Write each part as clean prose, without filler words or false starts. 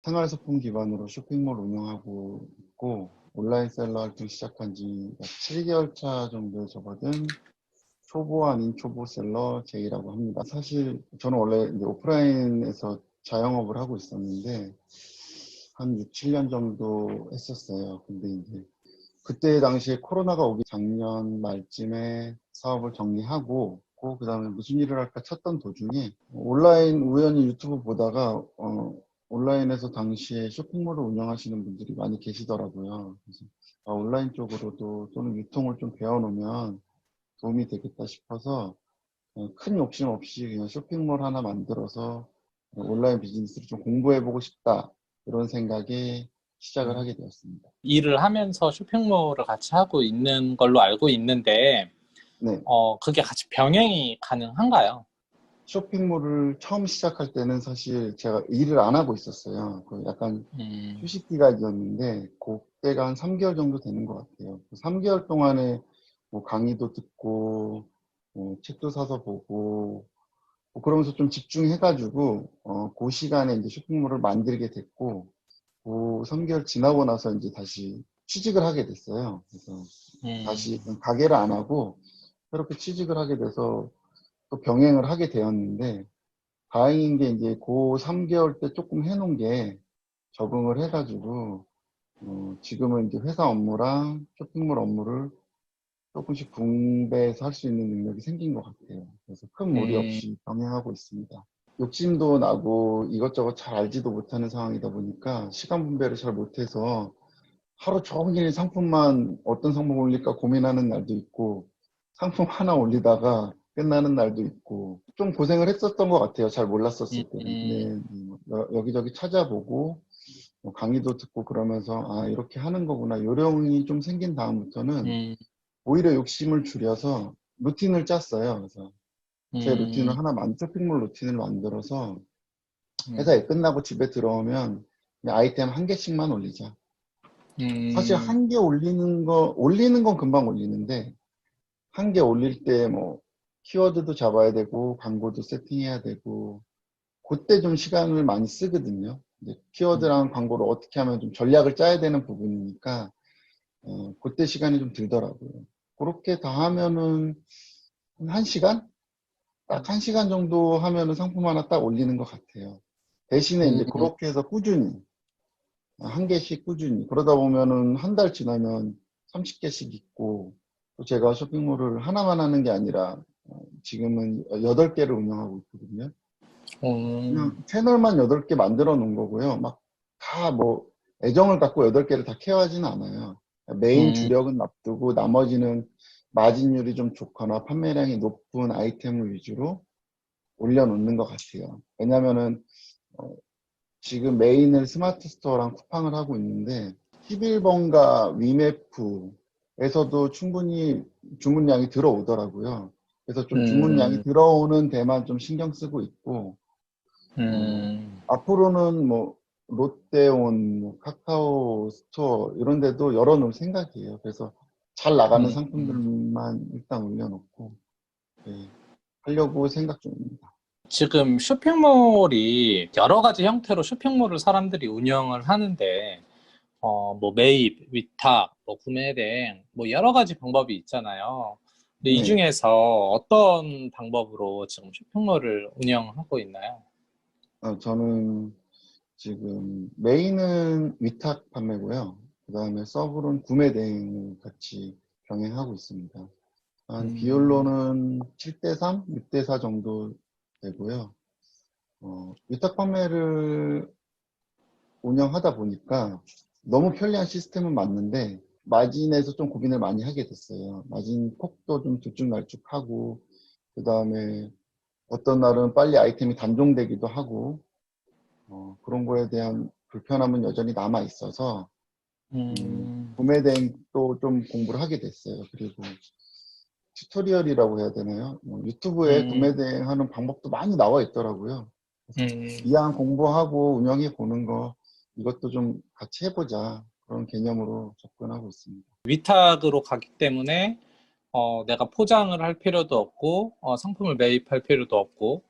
생활소품 기반으로 쇼핑몰 운영하고 있고, 온라인 셀러 활동 시작한 지 약 7개월 차 정도에 접어든 초보 아닌 초보 셀러 제이라고 합니다. 사실 저는 원래 이제 오프라인에서 자영업을 하고 있었는데 한 6, 7년 정도 했었어요. 근데 이제 그때 당시에 코로나가 오기 작년 말쯤에 사업을 정리하고 그 다음에 무슨 일을 할까 찾던 도중에 온라인 우연히 유튜브 보다가 온라인에서 당시에 쇼핑몰을 운영하시는 분들이 많이 계시더라고요. 그래서 온라인 쪽으로도 또는 유통을 좀 배워놓으면 도움이 되겠다 싶어서 큰 욕심 없이 그냥 쇼핑몰 하나 만들어서 온라인 비즈니스를 좀 공부해보고 싶다, 이런 생각에 시작을 하게 되었습니다. 일을 하면서 쇼핑몰을 같이 하고 있는 걸로 알고 있는데, 네. 그게 같이 병행이 가능한가요? 쇼핑몰을 처음 시작할 때는 사실 제가 일을 안 하고 있었어요. 약간 음, 휴식 기간이었는데, 그때가 한 3개월 정도 되는 것 같아요. 그 3개월 동안에 뭐 강의도 듣고, 책도 사서 보고, 그러면서 좀 집중해가지고, 그 시간에 이제 쇼핑몰을 만들게 됐고, 그 3개월 지나고 나서 이제 다시 취직을 하게 됐어요. 그래서 다시 가게를 안 하고, 그렇게 취직을 하게 돼서 또 병행을 하게 되었는데, 다행인 게 이제 그 3개월 때 조금 해놓은 게 적응을 해가지고, 지금은 이제 회사 업무랑 쇼핑몰 업무를 조금씩 분배해서 할 수 있는 능력이 생긴 것 같아요. 그래서 큰 무리 음, 없이 병행하고 있습니다. 욕심도 나고 이것저것 잘 알지도 못하는 상황이다 보니까 시간 분배를 잘 못해서 하루 종일 상품만 어떤 상품 올릴까 고민하는 날도 있고, 상품 하나 올리다가 끝나는 날도 있고, 좀 고생을 했었던 것 같아요. 잘 몰랐었을 때는. 근데 여기저기 찾아보고 강의도 듣고 그러면서 이렇게 하는 거구나, 요령이 좀 생긴 다음부터는 음, 오히려 욕심을 줄여서 루틴을 짰어요. 그래서 제 음, 루틴을 쇼핑몰 루틴을 만들어서 음, 회사에 끝나고 집에 들어오면 그냥 아이템 한 개씩만 올리자. 사실 음, 한 개 올리는 건 금방 올리는데, 한 개 올릴 때 뭐, 키워드도 잡아야 되고, 광고도 세팅해야 되고, 그때 좀 시간을 많이 쓰거든요. 이제 키워드랑 광고를 어떻게 하면 좀 전략을 짜야 되는 부분이니까, 그때 시간이 좀 들더라고요. 그렇게 다 하면은, 한 시간? 딱 한 시간 정도 하면은 상품 하나 딱 올리는 것 같아요. 대신에 이제 음, 그렇게 해서 꾸준히, 한 개씩 꾸준히. 그러다 보면은 한 달 지나면 30개씩 있고, 또 제가 쇼핑몰을 하나만 하는 게 아니라, 지금은 8개를 운영하고 있거든요. 그냥 채널만 8개 만들어 놓은 거고요. 막 다 뭐, 애정을 갖고 8개를 다 케어하지는 않아요. 메인 음, 주력은 놔두고, 나머지는 마진율이 좀 좋거나 판매량이 높은 아이템을 위주로 올려놓는 것 같아요. 왜냐면은, 어, 지금 메인을 스마트 스토어랑 쿠팡을 하고 있는데 11번가 위메프에서도 충분히 주문량이 들어오더라고요. 그래서 좀 주문량이 음, 들어오는 데만 좀 신경 쓰고 있고, 음, 앞으로는 뭐 롯데온, 뭐 카카오 스토어 이런 데도 열어놓을 생각이에요. 그래서 잘 나가는 음. 상품들만 일단 올려놓고, 네, 하려고 생각 중입니다. 지금 쇼핑몰이 여러 가지 형태로 쇼핑몰을 사람들이 운영을 하는데, 뭐 매입, 위탁, 뭐 구매 대행, 뭐 여러 가지 방법이 있잖아요. 근데 이 네. 중에서 어떤 방법으로 지금 쇼핑몰을 운영하고 있나요? 저는 지금 메인은 위탁 판매고요. 그 다음에 서브로는 구매 대행을 같이 병행하고 있습니다. 한 음, 비율로는 7대3, 6대4 정도 되고요. 위탁 판매를 운영하다 보니까 너무 편리한 시스템은 맞는데 마진에서 좀 고민을 많이 하게 됐어요. 마진 폭도 좀 들쭉날쭉하고, 그 다음에 어떤 날은 빨리 아이템이 단종되기도 하고, 그런 거에 대한 불편함은 여전히 남아 있어서 음, 구매 대행도 좀 공부를 하게 됐어요. 그리고 튜토리얼이라고 해야 되나요? 유튜브에 음, 구매 대행하는 방법도 많이 나와 있더라고요. 그래서 음. 이왕 공부하고 운영해 보는 거, 이것도 좀 같이 해보자, 그런 개념으로 접근하고 있습니다. 위탁으로 가기 때문에 내가 포장을 할 필요도 없고 상품을 매입할 필요도 없고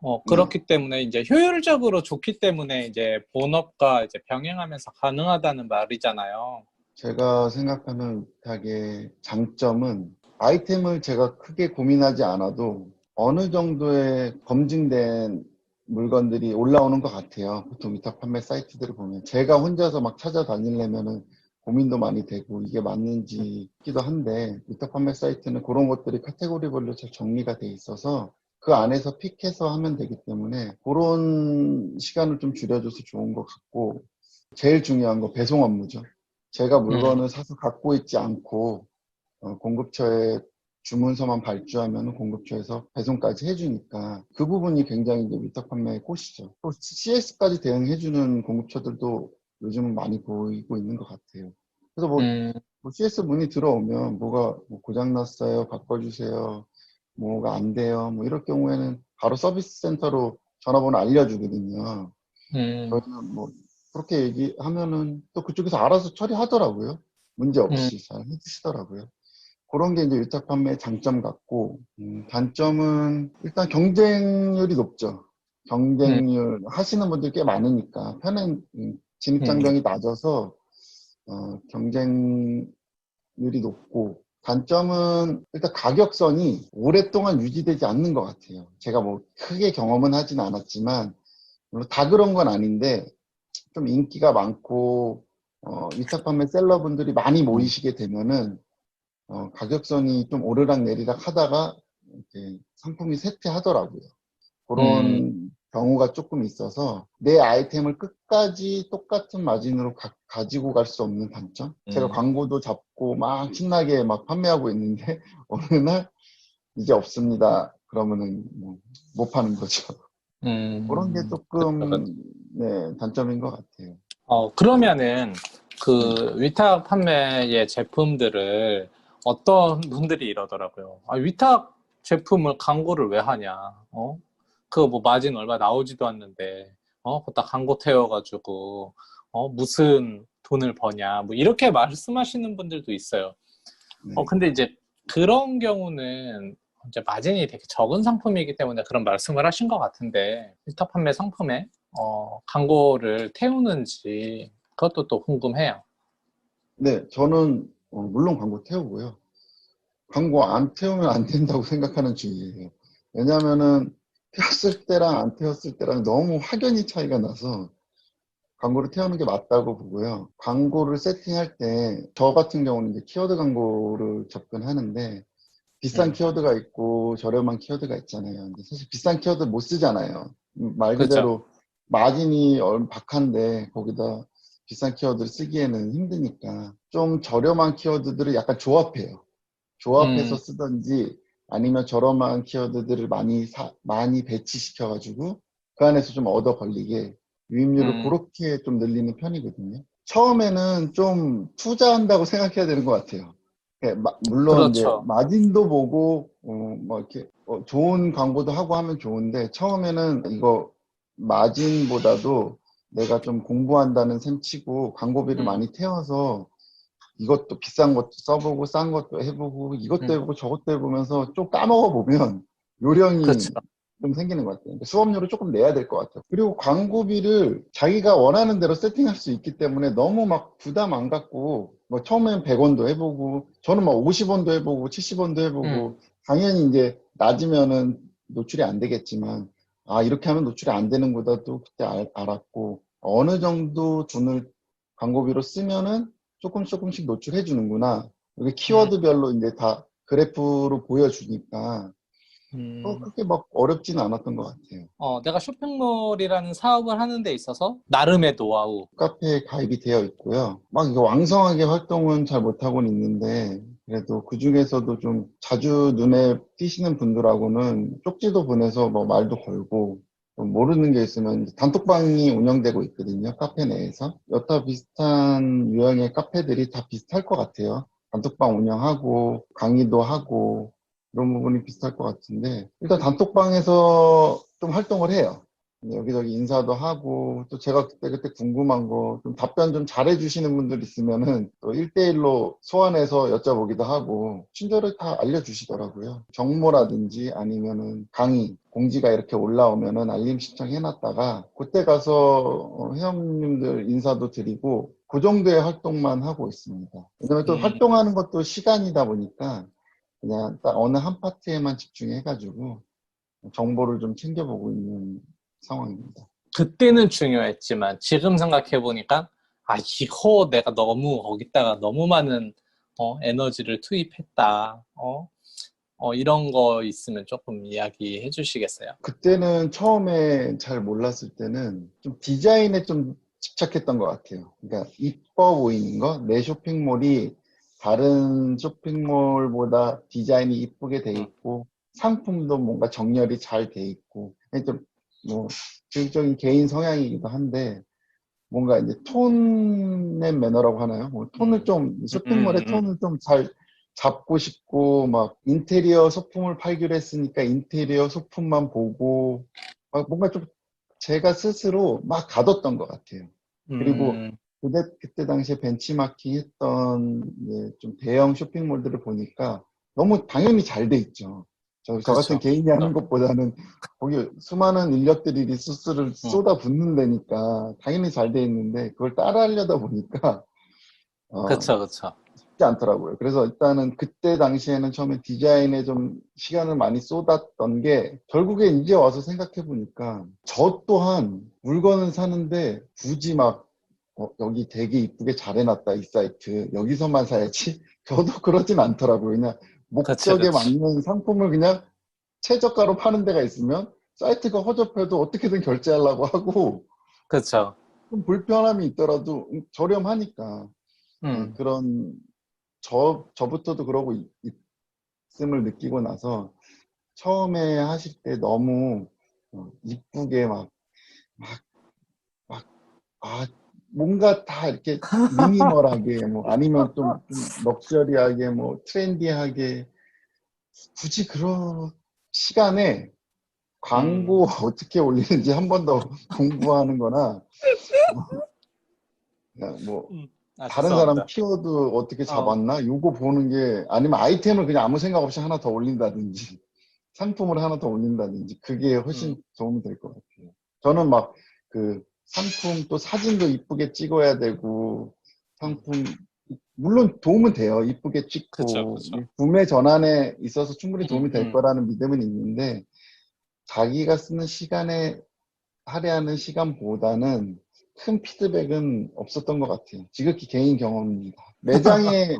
네. 그렇기 때문에 이제 효율적으로 좋기 때문에 이제 본업과 이제 병행하면서 가능하다는 말이잖아요. 제가 생각하는 위탁의 장점은 아이템을 제가 크게 고민하지 않아도 어느 정도의 검증된 물건들이 올라오는 것 같아요. 보통 위탁 판매 사이트들을 보면. 제가 혼자서 막 찾아다니려면은 고민도 많이 되고 이게 맞는지 싶기도 한데 위탁 판매 사이트는 그런 것들이 카테고리별로 잘 정리가 돼 있어서 그 안에서 픽해서 하면 되기 때문에 그런 시간을 좀 줄여줘서 좋은 것 같고 제일 중요한 거 배송 업무죠. 제가 음, 물건을 사서 갖고 있지 않고 공급처에 주문서만 발주하면 공급처에서 배송까지 해주니까 그 부분이 굉장히 이제 위탁 판매의 꽃이죠. 또 CS까지 대응해주는 공급처들도 요즘은 많이 보이고 있는 것 같아요. 그래서 음, 뭐 CS 문의 들어오면 뭐가 뭐 고장났어요, 바꿔주세요, 뭐가 안 돼요, 뭐 이럴 경우에는 바로 서비스 센터로 전화번호 알려주거든요. 음, 저희는 뭐 그렇게 얘기하면은 또 그쪽에서 알아서 처리하더라고요. 문제 음, 없이 잘 해주시더라고요. 그런 게 이제 위탁 판매의 장점 같고, 단점은 일단 경쟁률이 높죠. 음, 경쟁률 하시는 분들이 꽤 많으니까 음, 진입장벽이 낮아서 경쟁률이 높고, 단점은 일단 가격선이 오랫동안 유지되지 않는 것 같아요. 제가 뭐 크게 경험은 하진 않았지만 물론 다 그런 건 아닌데 좀 인기가 많고 위탁 판매 셀러분들이 많이 모이시게 되면은 가격선이 좀 오르락내리락 하다가 이렇게 상품이 쇠퇴하더라고요. 음, 그런 경우가 조금 있어서 내 아이템을 끝까지 똑같은 마진으로 가지고 갈 수 없는 단점? 제가 음, 광고도 잡고 막 신나게 막 판매하고 있는데 어느 날 이제 없습니다. 그러면은 뭐못 파는 거죠. 그런 게 그쵸, 그쵸. 조금 네, 단점인 것 같아요. 그러면은 네. 그 위탁 판매의 제품들을 어떤 분들이 이러더라고요. 아, 위탁 제품을 광고를 왜 하냐? 그거 뭐 마진 얼마 나오지도 않는데, 그다 광고 태워가지고, 무슨 돈을 버냐? 뭐 이렇게 말씀하시는 분들도 있어요. 네. 근데 이제 그런 경우는 이제 마진이 되게 적은 상품이기 때문에 그런 말씀을 하신 것 같은데, 위탁 판매 상품에 광고를 태우는지 그것도 또 궁금해요. 네, 저는 물론 광고 태우고요. 광고 안 태우면 안 된다고 생각하는 주의예요. 왜냐하면은 태웠을 때랑 안 태웠을 때랑 너무 확연히 차이가 나서 광고를 태우는 게 맞다고 보고요. 광고를 세팅할 때 저 같은 경우는 이제 키워드 광고를 접근하는데 비싼 음, 키워드가 있고 저렴한 키워드가 있잖아요. 근데 사실 비싼 키워드 못 쓰잖아요. 말 그죠. 그대로 마진이 박한데 거기다 비싼 키워드를 쓰기에는 힘드니까 좀 저렴한 키워드들을 약간 조합해요. 조합해서 음, 쓰든지 아니면 저렴한 키워드들을 많이 배치시켜가지고 그 안에서 좀 얻어 걸리게 유입률을 음, 그렇게 좀 늘리는 편이거든요. 처음에는 좀 투자한다고 생각해야 되는 것 같아요. 예, 물론 이제 그렇죠. 마진도 보고 뭐 이렇게 좋은 광고도 하고 하면 좋은데 처음에는 이거 마진보다도 내가 좀 공부한다는 셈치고 광고비를 음, 많이 태워서 이것도 비싼 것도 써보고 싼 것도 해보고 이것도 음, 해보고 저것도 해보면서 좀 까먹어 보면 요령이 그렇죠. 좀 생기는 것 같아요. 그러니까 수업료를 조금 내야 될 것 같아요. 그리고 광고비를 자기가 원하는 대로 세팅할 수 있기 때문에 너무 막 부담 안 갖고 뭐 처음엔 100원도 해보고 저는 막 50원도 해보고 70원도 음, 해보고 당연히 이제 낮으면은 노출이 안 되겠지만 아 이렇게 하면 노출이 안 되는구나 또 그때 알았고 어느 정도 돈을 광고비로 쓰면은 조금씩 노출해 주는구나. 이게 음, 키워드별로 이제 다 그래프로 보여주니까 음. 그렇게 막 어렵지는 않았던 것 같아요. 내가 쇼핑몰이라는 사업을 하는 데 있어서 나름의 노하우. 카페에 가입이 되어 있고요. 막 이거 왕성하게 활동은 잘 못하고는 있는데 그래도 그 중에서도 좀 자주 눈에 띄시는 분들하고는 쪽지도 보내서 뭐 말도 걸고 좀 모르는 게 있으면 단톡방이 운영되고 있거든요. 카페 내에서. 여타 비슷한 유형의 카페들이 다 비슷할 것 같아요. 단톡방 운영하고 강의도 하고 이런 부분이 비슷할 것 같은데 일단 단톡방에서 좀 활동을 해요. 여기저기 인사도 하고, 또 제가 그때 궁금한 거, 좀 답변 좀 잘해주시는 분들 있으면은 또 1대1로 소환해서 여쭤보기도 하고, 친절히 다 알려주시더라고요. 정모라든지 아니면은 강의, 공지가 이렇게 올라오면은 알림 신청해놨다가, 그때 가서 회원님들 인사도 드리고, 그 정도의 활동만 하고 있습니다. 왜냐면 또 음, 활동하는 것도 시간이다 보니까, 그냥 딱 어느 한 파트에만 집중해가지고, 정보를 좀 챙겨보고 있는 상황입니다. 그때는 중요했지만 지금 생각해보니까 아, 이거 내가 너무 거기다가 너무 많은 에너지를 투입했다. 이런 거 있으면 조금 이야기해 주시겠어요? 그때는 처음에 잘 몰랐을 때는 좀 디자인에 좀 집착했던 것 같아요. 그러니까 이뻐 보이는 거, 내 쇼핑몰이 다른 쇼핑몰보다 디자인이 이쁘게 돼 음, 있고, 상품도 뭔가 정렬이 잘 돼 있고, 좀, 뭐, 개인적인 개인 성향이기도 한데, 뭔가 이제 톤의 매너라고 하나요? 뭐 톤을 음, 좀, 음, 쇼핑몰의 음. 톤을 좀 잘 잡고 싶고, 막 인테리어 소품을 팔기로 했으니까 인테리어 소품만 보고, 막 뭔가 좀 제가 스스로 막 가뒀던 것 같아요. 그리고 음, 그때 당시에 벤치마킹 했던 이제 좀 대형 쇼핑몰들을 보니까 너무 당연히 잘 돼 있죠. 저 같은 그쵸. 개인이 하는 것보다는 거기 수많은 인력들이 리소스를 음, 쏟아 붓는 데니까 당연히 잘 돼 있는데 그걸 따라 하려다 보니까 그쵸, 그쵸. 쉽지 않더라고요. 그래서 일단은 그때 당시에는 처음에 디자인에 좀 시간을 많이 쏟았던 게 결국에 이제 와서 생각해 보니까 저 또한 물건을 사는데 굳이 막 여기 되게 이쁘게 잘 해놨다 이 사이트 여기서만 사야지 저도 그러진 않더라고요. 그냥 그치, 목적에 그치. 맞는 상품을 그냥 최저가로 파는 데가 있으면 사이트가 허접해도 어떻게든 결제하려고 하고 그쵸. 좀 불편함이 있더라도 저렴하니까 음, 그런 저부터도 그러고 있음을 느끼고 나서 처음에 하실 때 너무 이쁘게 막, 막, 아, 뭔가 다 이렇게 미니멀하게 뭐 아니면 좀 럭셔리하게 뭐 트렌디하게 굳이 그런 시간에 광고 음, 어떻게 올리는지 한 번 더 공부하는 거나 그냥 뭐 다른 사람 죄송합니다. 키워드 어떻게 어, 잡았나? 요거 보는 게 아니면 아이템을 그냥 아무 생각 없이 하나 더 올린다든지 상품을 하나 더 올린다든지 그게 음, 훨씬 도움이 될 것 같아요. 저는 막 그 상품 또 사진도 이쁘게 찍어야 되고 음, 상품 물론 도움은 돼요. 이쁘게 그쵸, 찍고 그쵸. 구매 전환에 있어서 충분히 음, 도움이 될 음, 거라는 믿음은 있는데 자기가 쓰는 시간에 할애하는 시간보다는 큰 피드백은 없었던 것 같아요. 지극히 개인 경험입니다.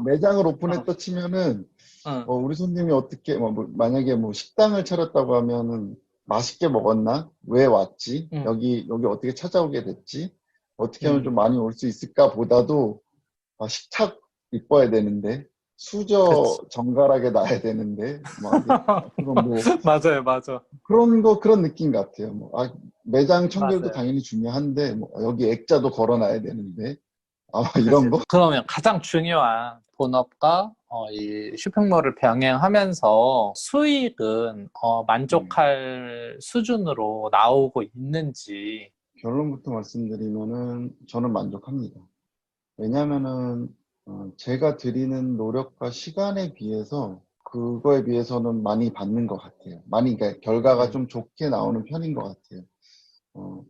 매장을 어, 오픈했다 치면은 응, 우리 손님이 어떻게 만약에 뭐 식당을 차렸다고 하면은 맛있게 먹었나? 왜 왔지? 응, 여기 어떻게 찾아오게 됐지? 어떻게 하면 좀 응, 많이 올 수 있을까 보다도 식탁 이뻐야 되는데 수저 그치. 정갈하게 놔야 되는데 그런 맞아요, 맞아. 그런 느낌 같아요. 매장 청결도 맞아요. 당연히 중요한데, 여기 액자도 걸어놔야 되는데, 이런 그치. 거? 그러면 가장 중요한 본업과 이 쇼핑몰을 병행하면서 수익은 네. 만족할 수준으로 나오고 있는지. 결론부터 말씀드리면은, 저는 만족합니다. 왜냐면은, 제가 드리는 노력과 시간에 비해서, 그거에 비해서는 많이 받는 것 같아요. 많이, 그러니까 결과가 음, 좀 좋게 나오는 편인 것 같아요. 어,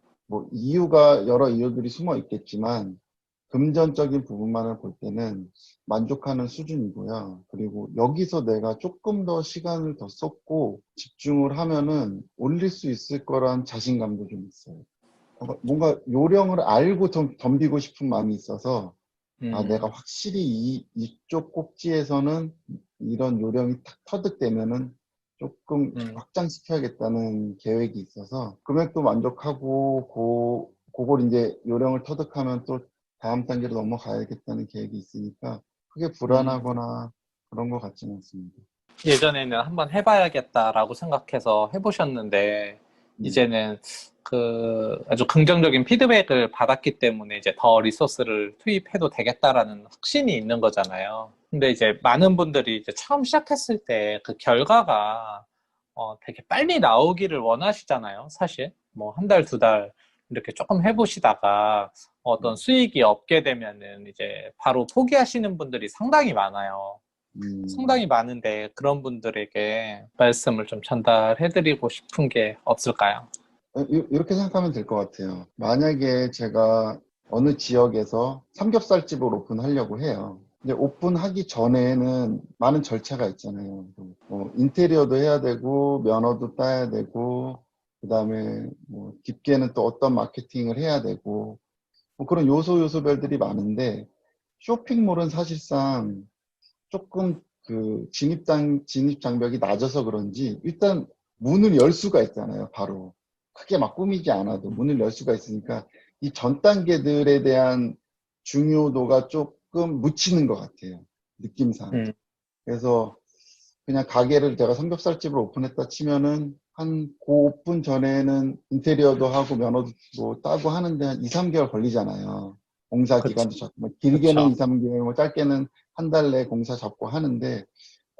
이유가 여러 이유들이 숨어 있겠지만, 금전적인 부분만을 볼 때는 만족하는 수준이고요. 그리고 여기서 내가 조금 더 시간을 더 썼고 집중을 하면은 올릴 수 있을 거란 자신감도 좀 있어요. 뭔가 요령을 알고 좀 덤비고 싶은 마음이 있어서 내가 음, 확실히 이쪽 꼭지에서는 이런 요령이 탁 터득되면은 조금 음. 확장시켜야겠다는 계획이 있어서 금액도 만족하고 그걸 이제 요령을 터득하면 또 다음 단계로 넘어가야겠다는 계획이 있으니까 크게 음. 불안하거나 그런 것 같지는 않습니다. 예전에는 한번 해봐야겠다라고 생각해서 해보셨는데, 네. 이제는 그 아주 긍정적인 피드백을 받았기 때문에 이제 더 리소스를 투입해도 되겠다라는 확신이 있는 거잖아요. 근데 이제 많은 분들이 이제 처음 시작했을 때 그 결과가 되게 빨리 나오기를 원하시잖아요, 사실. 뭐 한 달, 두 달 이렇게 조금 해보시다가 어떤 수익이 없게 되면은 이제 바로 포기하시는 분들이 상당히 많아요. 음, 상당히 많은데 그런 분들에게 말씀을 좀 전달해드리고 싶은 게 없을까요? 이렇게 생각하면 될 것 같아요. 만약에 제가 어느 지역에서 삼겹살집을 오픈하려고 해요. 근데 오픈하기 전에는 많은 절차가 있잖아요. 인테리어도 해야 되고, 면허도 따야 되고, 그 다음에 뭐 깊게는 또 어떤 마케팅을 해야 되고, 뭐 그런 요소별들이 많은데, 쇼핑몰은 사실상 조금 그 진입 장벽이 낮아서 그런지 일단 문을 열 수가 있잖아요. 바로 크게 막 꾸미지 않아도 문을 열 수가 있으니까 이 전 단계들에 대한 중요도가 조금 묻히는 것 같아요. 느낌상. 음, 그래서 그냥 가게를 제가 삼겹살집을 오픈했다 치면은 한 그 오픈 전에는 인테리어도 하고 면허도 뭐 따고 하는데 한 2, 3개월 걸리잖아요. 공사 그쵸, 기간도 잡고 뭐 길게는 그쵸. 2, 3개월, 뭐 짧게는 한 달 내 공사 잡고 하는데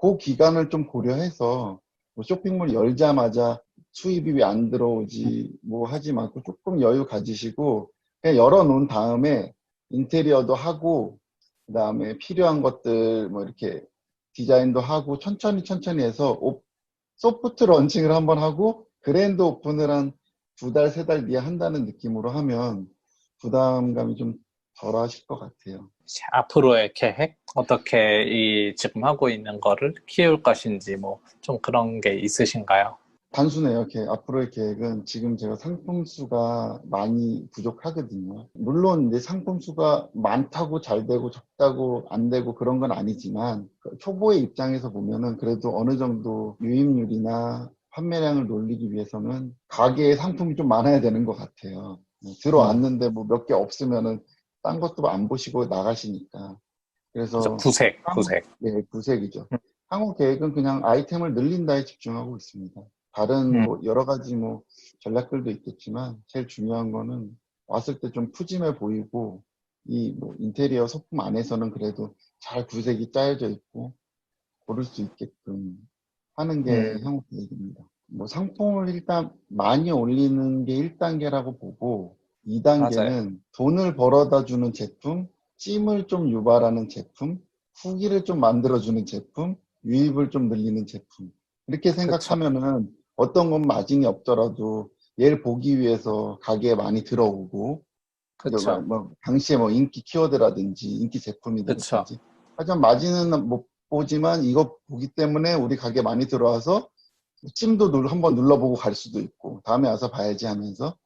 그 기간을 좀 고려해서 뭐 쇼핑몰 열자마자 수입이 왜 안 들어오지 뭐 하지 말고 조금 여유 가지시고 그냥 열어놓은 다음에 인테리어도 하고 그다음에 필요한 것들 뭐 이렇게 디자인도 하고 천천히 해서 소프트 런칭을 한번 하고 그랜드 오픈을 한 두 달, 세 달 뒤에 한다는 느낌으로 하면 부담감이 좀 덜 하실 것 같아요. 앞으로의 계획? 어떻게 이 지금 하고 있는 거를 키울 것인지 뭐 좀 그런 게 있으신가요? 단순해요. 앞으로의 계획은 지금 제가 상품 수가 많이 부족하거든요. 물론 이제 상품 수가 많다고 잘 되고 적다고 안 되고 그런 건 아니지만 그 초보의 입장에서 보면은 그래도 어느 정도 유입률이나 판매량을 놀리기 위해서는 가게에 상품이 좀 많아야 되는 것 같아요. 음, 들어왔는데 뭐 몇 개 없으면은 딴 것도 안 보시고 나가시니까. 그죠. 그래서 구색, 향후, 구색. 네, 구색이죠. 음, 향후 계획은 그냥 아이템을 늘린다에 집중하고 있습니다. 다른 음, 뭐 여러 가지 뭐 전략들도 있겠지만 제일 중요한 거는 왔을 때 좀 푸짐해 보이고 이 뭐 인테리어 소품 안에서는 그래도 잘 구색이 짜여져 있고 고를 수 있게끔 하는 게 음, 향후 계획입니다. 뭐 상품을 일단 많이 올리는 게 1단계라고 보고 맞아요. 2단계는 돈을 벌어다 주는 제품, 찜을 좀 유발하는 제품, 후기를 좀 만들어주는 제품, 유입을 좀 늘리는 제품. 이렇게 그쵸, 생각하면은 어떤 건 마진이 없더라도 얘를 보기 위해서 가게에 많이 들어오고 이제 그쵸, 당시에 뭐 인기 키워드라든지 인기 그쵸. 제품이라든지 하지만 마진은 못 보지만 이거 보기 때문에 우리 가게 많이 들어와서 찜도 한번 눌러보고 갈 수도 있고 다음에 와서 봐야지 하면서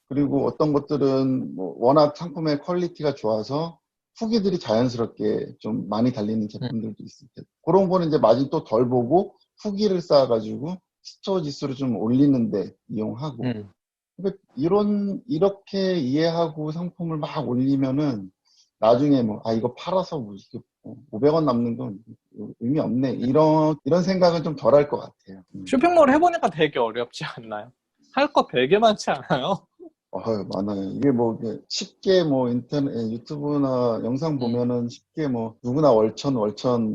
그리고 어떤 것들은 뭐 워낙 상품의 퀄리티가 좋아서 후기들이 자연스럽게 좀 많이 달리는 음, 제품들도 있을 텐데 그런 거는 이제 마진 또 덜 보고 후기를 쌓아가지고 스토어 지수를 좀 올리는데 이용하고 음. 그러니까 이렇게 이해하고 상품을 막 올리면은 나중에 뭐, 이거 팔아서 뭐, 500원 남는 건 의미 없네. 이런 생각은 좀 덜 할 것 같아요. 쇼핑몰 해보니까 되게 어렵지 않나요? 할 거 되게 많지 않아요? 많아요. 이게 뭐, 쉽게 뭐, 유튜브나 영상 음, 보면은 쉽게 뭐, 누구나 월천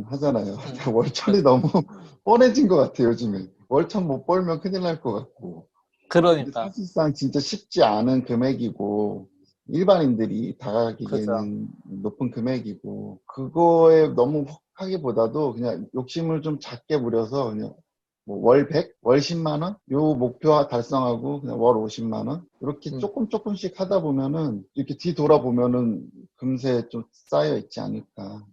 하잖아요. 음, 월천이 그죠. 너무 뻔해진 것 같아요, 요즘에. 월천 못 벌면 큰일 날 것 같고. 근데 그러니까, 사실상 진짜 쉽지 않은 금액이고 일반인들이 그죠. 다가가기에는 높은 금액이고 그거에 너무 혹하기보다도 그냥 욕심을 좀 작게 부려서 그냥 뭐월 100, 월 10만 원? 요 목표 달성하고 그냥 월 50만 원? 이렇게 음, 조금씩 하다 보면은 이렇게 뒤돌아보면은 금세 좀 쌓여 있지 않을까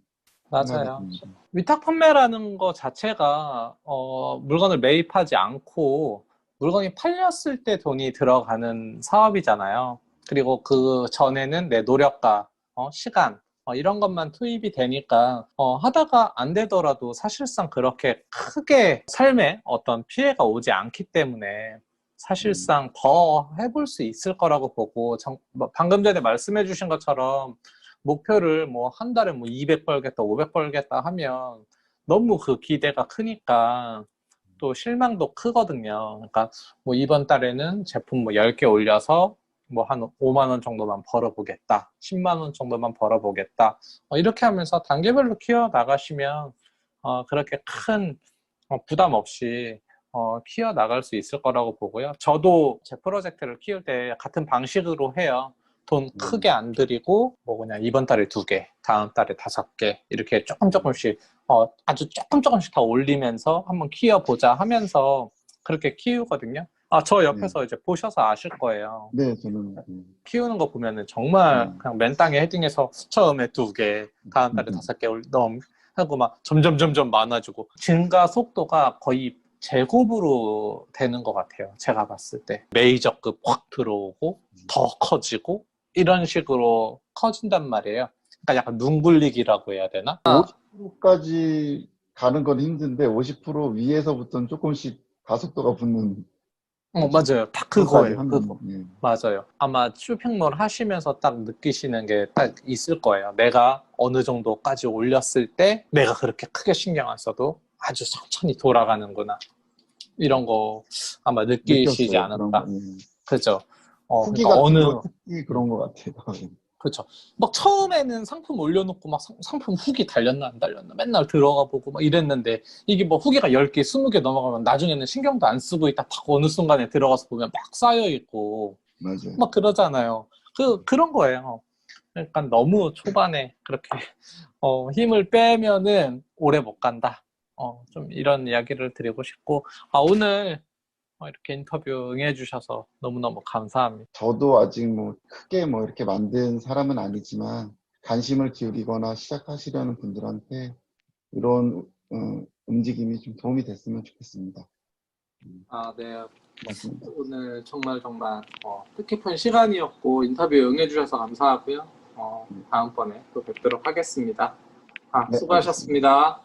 생각이 맞아요. 듭니다. 위탁 판매라는 거 자체가, 물건을 매입하지 않고 물건이 팔렸을 때 돈이 들어가는 사업이잖아요. 그리고 그 전에는 내 노력과, 시간, 이런 것만 투입이 되니까, 하다가 안 되더라도 사실상 그렇게 크게 삶에 어떤 피해가 오지 않기 때문에 음, 사실상 더 해볼 수 있을 거라고 보고, 뭐 방금 전에 말씀해 주신 것처럼 목표를 뭐 한 달에 뭐 200 벌겠다, 500 벌겠다 하면 너무 그 기대가 크니까 또 실망도 크거든요. 그러니까 뭐 이번 달에는 제품 뭐 10개 올려서 뭐 한 5만 원 정도만 벌어보겠다, 10만 원 정도만 벌어보겠다. 이렇게 하면서 단계별로 키워 나가시면 그렇게 큰 부담 없이 키워 나갈 수 있을 거라고 보고요. 저도 제 프로젝트를 키울 때 같은 방식으로 해요. 돈 크게 안 들이고 뭐 그냥 이번 달에 2개, 다음 달에 5개 이렇게 조금씩 아주 조금씩 더 올리면서 한번 키워보자 하면서 그렇게 키우거든요. 저 네. 옆에서 이제 보셔서 아실 거예요. 네, 저는 키우는 거 보면은 정말 그냥 맨 땅에 헤딩해서 처음에 2개, 다음 달에 5개 하고 막 점점 많아지고 증가 속도가 거의 제곱으로 되는 것 같아요. 제가 봤을 때 메이저급 확 들어오고 더 커지고 이런 식으로 커진단 말이에요. 그러니까 약간 눈 굴리기라고 해야 되나? 50%까지 가는 건 힘든데 50% 위에서부터는 조금씩 가속도가 붙는 거죠. 맞아요. 딱 그것까지 그거예요. 하면 그거. 맞아요. 아마 쇼핑몰 하시면서 딱 느끼시는 게 딱 있을 거예요. 내가 어느 정도까지 올렸을 때 내가 그렇게 크게 신경 안 써도 아주 천천히 돌아가는구나. 이런 거 아마 느끼시지 느꼈어요. 그런 거. 않을까. 그죠? 후기 그러니까 같은 거 특히 그런 것 같아요. 그렇죠. 막 처음에는 상품 올려놓고 막 상품 후기 달렸나 안 달렸나 맨날 들어가 보고 막 이랬는데 이게 뭐 후기가 10개, 20개 넘어가면 나중에는 신경도 안 쓰고 있다 딱 어느 순간에 들어가서 보면 막 쌓여 있고 맞아요. 막 그러잖아요. 그런 거예요. 그러니까 너무 초반에 그렇게 힘을 빼면은 오래 못 간다. 좀 이런 이야기를 드리고 싶고 오늘 이렇게 인터뷰 응해주셔서 너무너무 감사합니다. 저도 아직 뭐 크게 뭐 이렇게 만든 사람은 아니지만 관심을 기울이거나 시작하시려는 분들한테 이런 움직임이 좀 도움이 됐으면 좋겠습니다. 네. 맞습니다. 오늘 정말 뜻깊은 시간이었고 인터뷰 응해주셔서 감사하고요. 다음번에 또 뵙도록 하겠습니다. 네, 수고하셨습니다.